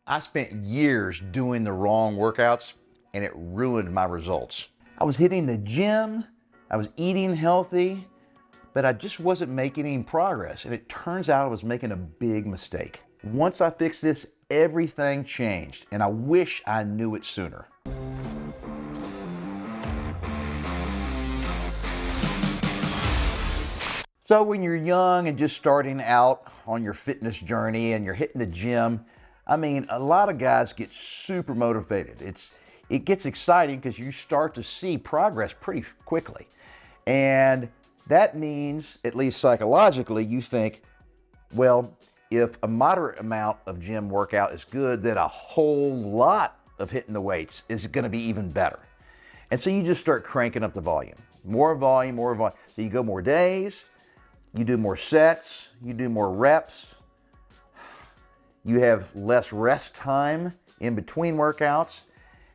I spent years doing the wrong workouts and it ruined my results. I was hitting the gym, I was eating healthy, but I just wasn't making any progress. And it turns out I was making a big mistake. Once I fixed this, everything changed, and I wish I knew it sooner. So when you're young and just starting out on your fitness journey and you're hitting the gym, I mean, a lot of guys get super motivated. It gets exciting because you start to see progress pretty quickly. And that means, at least psychologically, you think, well, if a moderate amount of gym workout is good, then a whole lot of hitting the weights is going to be even better. And so you just start cranking up the volume. More volume, more volume. So you go more days, you do more sets, you do more reps, you have less rest time in between workouts,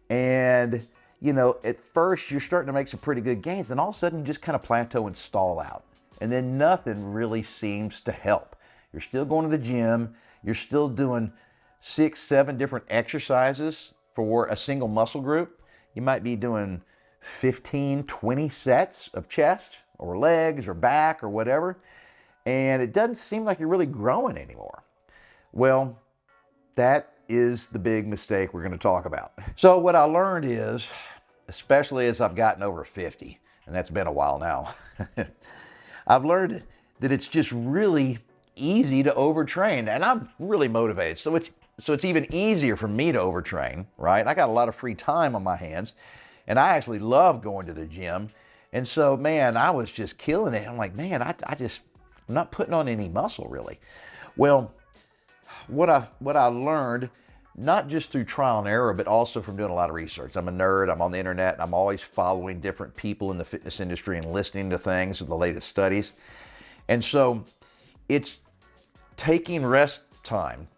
and you know, at first you're starting to make some pretty good gains, and all of a sudden you just kind of plateau and stall out. And then nothing really seems to help. You're still going to the gym, you're still doing 6, 7 different exercises for a single muscle group. You might be doing 15, 20 sets of chest or legs or back or whatever, and it doesn't seem like you're really growing anymore. Well, that is the big mistake we're going to talk about. So what I learned is, especially as I've gotten over 50, and that's been a while now, I've learned that it's just really easy to overtrain, and I'm really motivated. So it's even easier for me to overtrain, right? I got a lot of free time on my hands, and I actually love going to the gym. And so, man, I was just killing it. I'm like, man, I'm not putting on any muscle really. Well, what I learned, not just through trial and error, but also from doing a lot of research. I'm a nerd, I'm on the internet, and I'm always following different people in the fitness industry and listening to things and the latest studies. And so it's taking rest time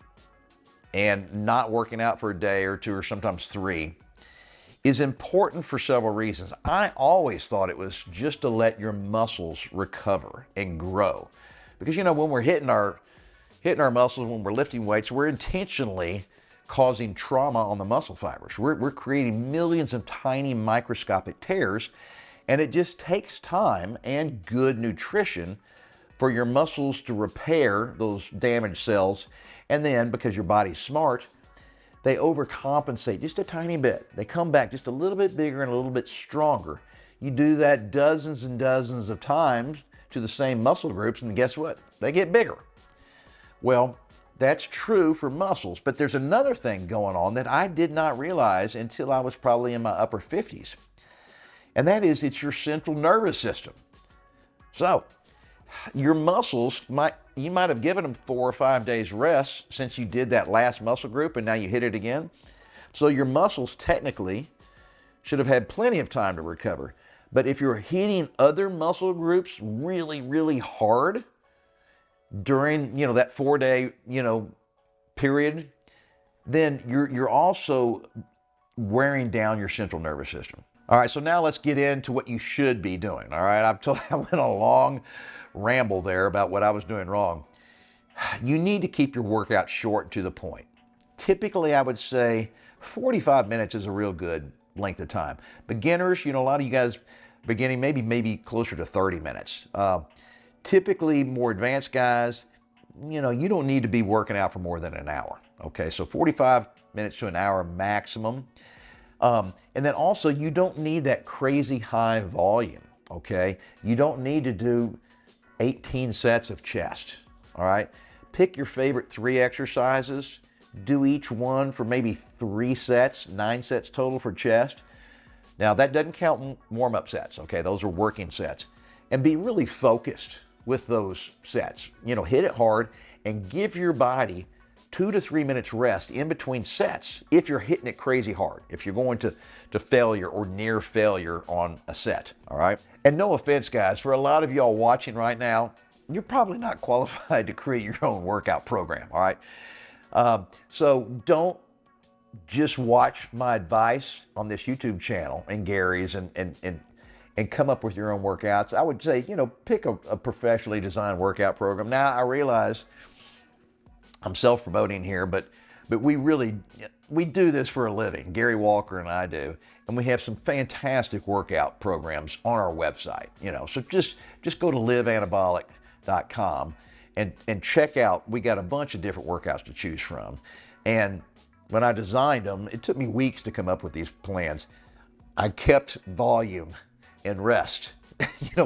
and not working out for a day or 2 or sometimes 3 is important for several reasons. I always thought it was just to let your muscles recover and grow. Because, you know, when we're hitting our muscles, when we're lifting weights, we're intentionally causing trauma on the muscle fibers. We're creating millions of tiny microscopic tears, and it just takes time and good nutrition for your muscles to repair those damaged cells. And then, because your body's smart, they overcompensate just a tiny bit. They come back just a little bit bigger and a little bit stronger. You do that dozens and dozens of times to the same muscle groups, and guess what? They get bigger. Well, that's true for muscles, but there's another thing going on that I did not realize until I was probably in my upper 50s. And that is, it's your central nervous system. So, your muscles, you might have given them 4 or 5 days rest since you did that last muscle group and now you hit it again. So your muscles technically should have had plenty of time to recover. But if you're hitting other muscle groups really, really hard during, you know, that 4-day, you know, period, then you're also wearing down your central nervous system. All right, so now let's get into what you should be doing. All right, I went on a long ramble there about what I was doing wrong. You need to keep your workout short and to the point. Typically, I would say 45 minutes is a real good length of time. Beginners, you know, a lot of you guys beginning maybe closer to 30 minutes. Typically, more advanced guys, you know, you don't need to be working out for more than an hour. Okay, so 45 minutes to an hour maximum. And then also, you don't need that crazy high volume. Okay, you don't need to do 18 sets of chest. All right, pick your favorite 3 exercises, do each one for maybe 3 sets, 9 sets total for chest. Now that doesn't count warm-up sets, okay? Those are working sets. And be really focused with those sets. You know, hit it hard and give your body 2 to 3 minutes rest in between sets if you're hitting it crazy hard, if you're going to failure or near failure on a set, all right? And no offense, guys, for a lot of y'all watching right now, you're probably not qualified to create your own workout program, all right? So don't just watch my advice on this YouTube channel and Gary's and come up with your own workouts. I would say, you know, pick a professionally designed workout program. Now, I realize I'm self-promoting here, but but we do this for a living. Gary Walker and I do, and we have some fantastic workout programs on our website. So just go to liveanabolic.com and check out. We got a bunch of different workouts to choose from, and when I designed them, it took me weeks to come up with these plans. I kept volume and rest,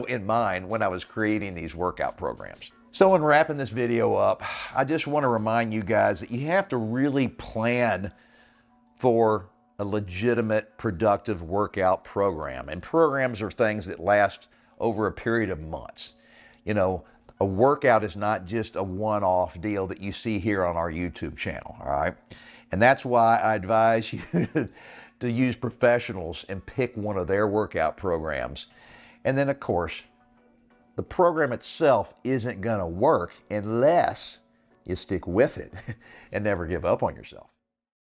in mind when I was creating these workout programs. So in wrapping this video up, I just want to remind you guys that you have to really plan for a legitimate, productive workout program. And programs are things that last over a period of months. A workout is not just a one-off deal that you see here on our YouTube channel, all right? And that's why I advise you to use professionals and pick one of their workout programs. And then, of course, the program itself isn't going to work unless you stick with it and never give up on yourself.